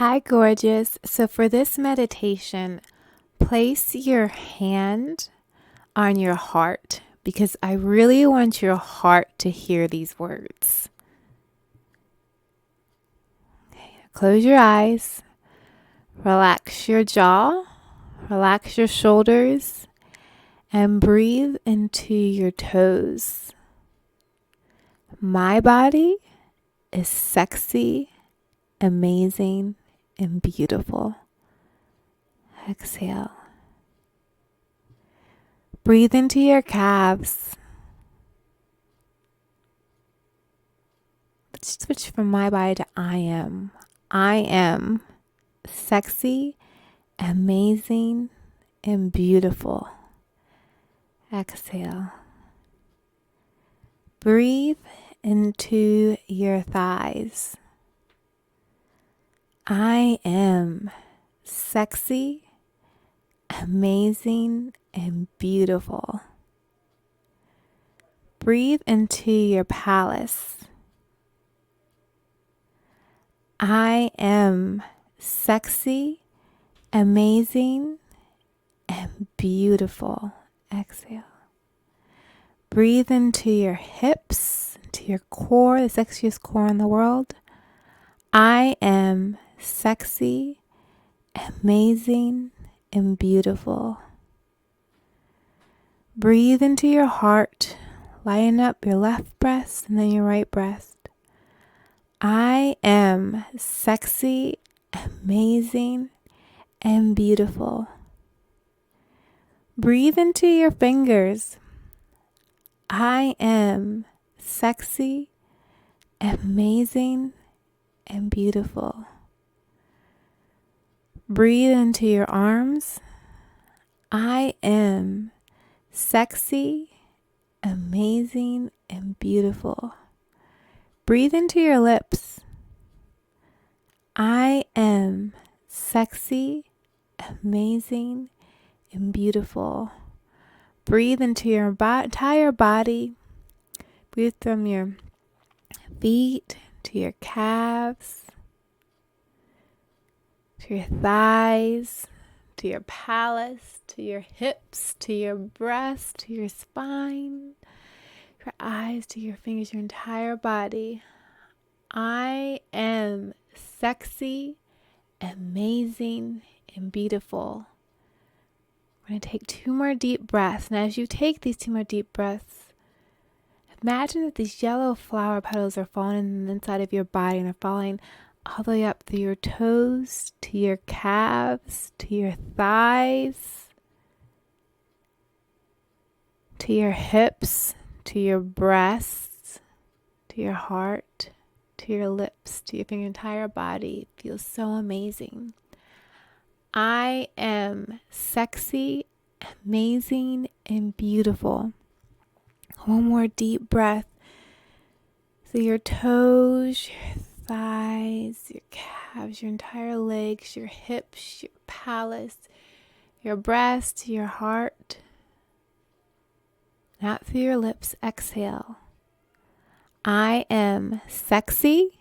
Hi, gorgeous. So, for this meditation, place your hand on your heart because I really want your heart to hear these words. Okay, close your eyes, relax your jaw, relax your shoulders, and breathe into your toes. My body is sexy, amazing, and beautiful. Exhale. Breathe into your calves. Let's switch from my body to I am. I am sexy, amazing, and beautiful. Exhale. Breathe into your thighs. I am sexy, amazing, and beautiful. Breathe into your palace. I am sexy, amazing, and beautiful. Exhale. Breathe into your hips, into your core, the sexiest core in the world. I am sexy, amazing, and beautiful. Breathe into your heart. Line up your left breast and then your right breast. I am sexy, amazing, and beautiful. Breathe into your fingers. I am sexy, amazing, and beautiful. Breathe into your arms. I am sexy, amazing, and beautiful. Breathe into your lips. I am sexy, amazing, and beautiful. Breathe into your entire body. Breathe from your feet to your calves, to your thighs, to your palace, to your hips, to your breast, to your spine, your eyes, to your fingers, your entire body. I am sexy, amazing, and beautiful. We're going to take 2 more deep breaths. And as you take these 2 more deep breaths, imagine that these yellow flower petals are falling in the inside of your body and are falling all the way up through your toes, to your calves, to your thighs, to your hips, to your breasts, to your heart, to your lips, to your entire body. It feels so amazing. I am sexy, amazing, and beautiful. One more deep breath through your toes, your thighs, your calves, your entire legs, your hips, your palace, your breast, your heart. Out through your lips, exhale. I am sexy,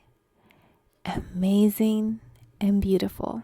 amazing, and beautiful.